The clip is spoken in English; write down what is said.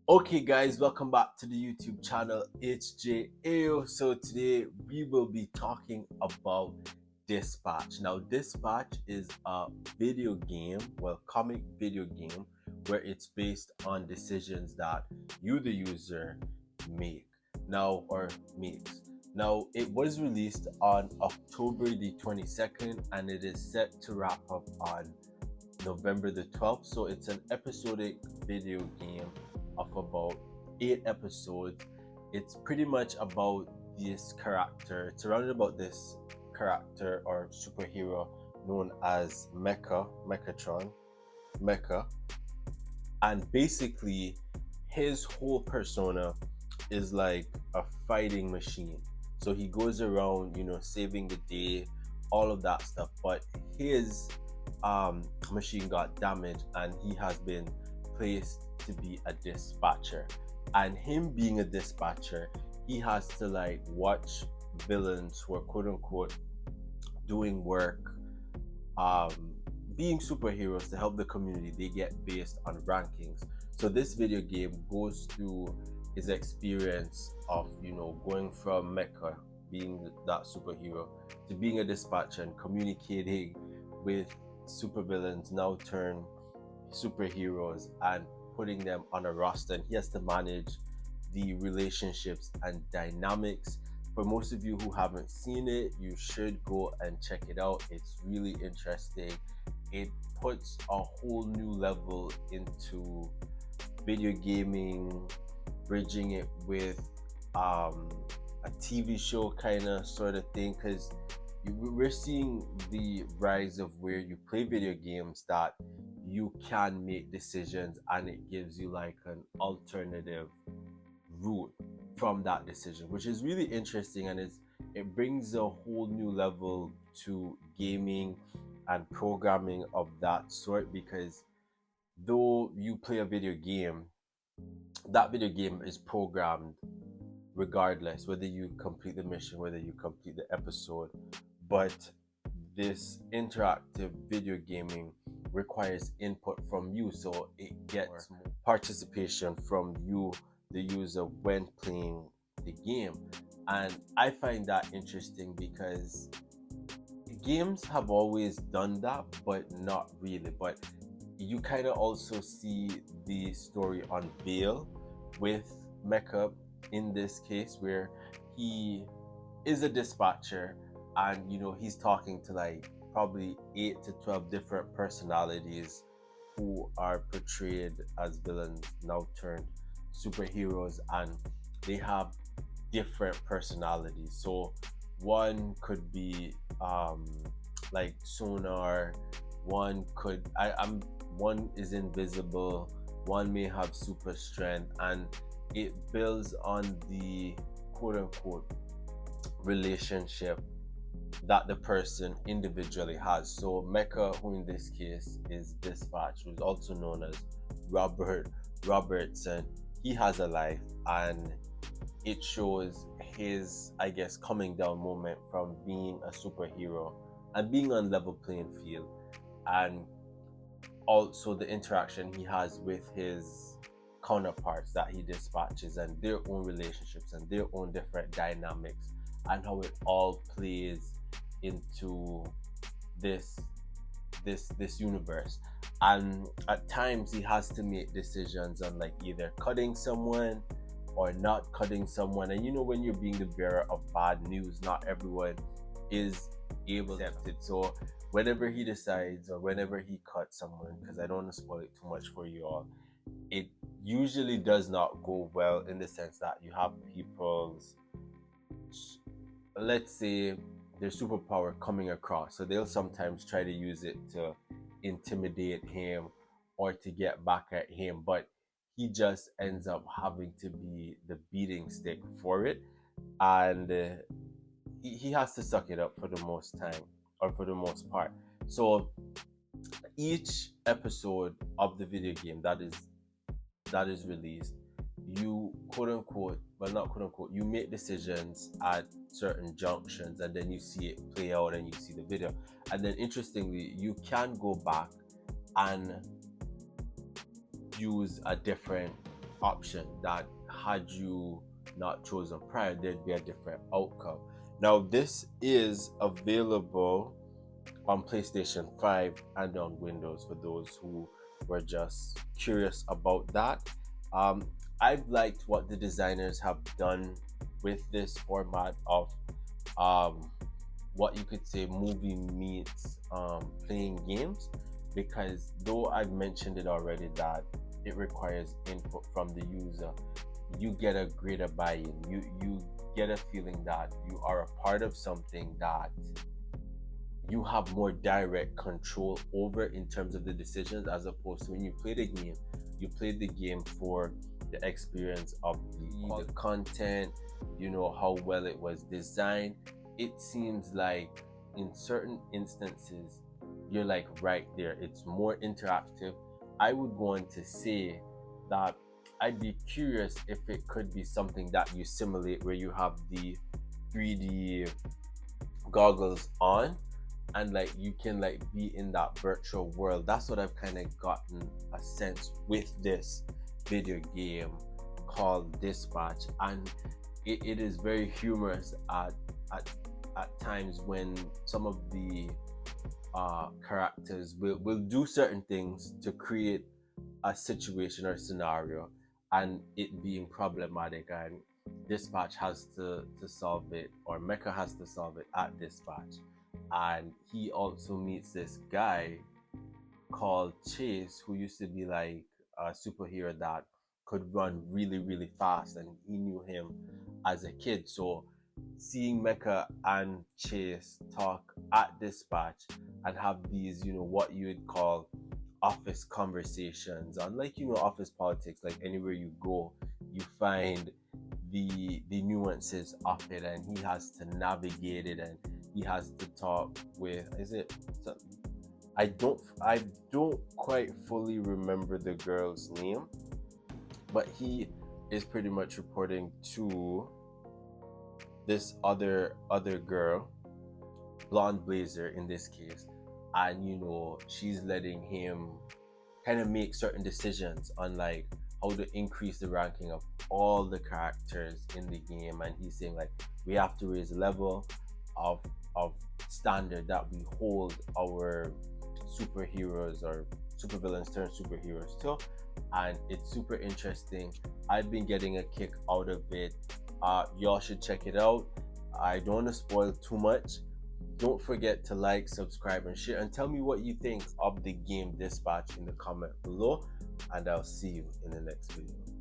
Okay, guys, welcome back to the YouTube channel. It's Jay Ayyo. So today we will be talking about Dispatch. Now, Dispatch is a video game, well, comic video game, where it's based on decisions that you, the user, make now or makes. Now, it was released on October the 22nd, and it is set to wrap up on November the 12th. So it's an episodic video game of about 8 episodes. It's pretty much about this character. It's around about this character or superhero known as Mecha. And basically, his whole persona is like a fighting machine. So he goes around, saving the day, all of that stuff. But his machine got damaged and he has been placed to be a dispatcher. And him being a dispatcher, he has to like watch villains who are quote unquote doing work, um, being superheroes to help the community. They get based on rankings. So this video game goes through his experience of going from Mecha, being that superhero, to being a dispatcher and communicating with supervillains, now turn superheroes, and putting them on a roster. And he has to manage the relationships and dynamics. For most of you who haven't seen it, you should go and check it out. It's really interesting. It puts a whole new level into video gaming, bridging it with a TV show kind of sort of thing, because we're seeing the rise of where you play video games that you can make decisions and it gives you like an alternative route from that decision, which is really interesting. And it brings a whole new level to gaming and programming of that sort, because though you play a video game, that video game is programmed regardless whether you complete the mission, whether you complete the episode. But this interactive video gaming requires input from you, so it gets participation from you, the user, when playing the game. And I find that interesting because games have always done that, but not really. But you kind of also see the story unveil with Mecha in this case, where he is a dispatcher and he's talking to like probably 8 to 12 different personalities who are portrayed as villains now turned superheroes, and they have different personalities. So one could be like sonar, one could I'm one is invisible, one may have super strength, and it builds on the quote unquote relationship that the person individually has. So Mecha, who in this case is Dispatch, who's also known as Robertson, he has a life, and it shows his, I guess, coming down moment from being a superhero and being on level playing field, and also the interaction he has with his counterparts that he dispatches and their own relationships and their own different dynamics, and how it all plays into this this universe. And at times he has to make decisions on like either cutting someone or not cutting someone. And when you're being the bearer of bad news, not everyone is able to accept it. So whenever he decides or whenever he cuts someone, because I don't want to spoil it too much for you all, it usually does not go well, in the sense that you have people's, let's say, their superpower coming across. So they'll sometimes try to use it to intimidate him or to get back at him, but he just ends up having to be the beating stick for it. And he has to suck it up for the most time, or for the most part. So each episode of the video game that is released, you quote unquote, well, not quote unquote, you make decisions at certain junctions, and then you see it play out and you see the video. And then interestingly, you can go back and use a different option that had you not chosen prior, there'd be a different outcome. Now, this is available on PlayStation 5 and on Windows for those who were just curious about that. Um, I've liked what the designers have done with this format of um, what you could say movie meets playing games, because though I've mentioned it already that it requires input from the user, you get a greater buy-in. You get a feeling that you are a part of something that you have more direct control over in terms of the decisions, as opposed to when you play the game, you played the game for the experience of the content, how well it was designed. It seems like in certain instances, you're like right there. It's more interactive. I would go on to say that I'd be curious if it could be something that you simulate where you have the 3D goggles on and like you can like be in that virtual world. That's what I've kind of gotten a sense with this video game called Dispatch, and it is very humorous at times when some of the characters will do certain things to create a situation or scenario and it being problematic, and Dispatch has to solve it, or Mecha has to solve it at Dispatch. And he also meets this guy called Chase, who used to be like a superhero that could run really, really fast, and he knew him as a kid. So seeing Mecha and Chase talk at Dispatch and have these, what you would call office conversations, unlike office politics, like anywhere you go, you find the nuances of it, and he has to navigate it, and he has to talk with, I don't quite fully remember the girl's name, but he is pretty much reporting to this other girl, blonde blazer in this case, and she's letting him kind of make certain decisions on like how to increase the ranking of all the characters in the game. And he's saying like we have to raise the level of standard that we hold our superheroes or supervillains turned superheroes too. And it's super interesting. I've been getting a kick out of it. Y'all should check it out. I don't want to spoil too much. Don't forget to like, subscribe, and share, and tell me what you think of the game Dispatch in the comment below, and I'll see you in the next video.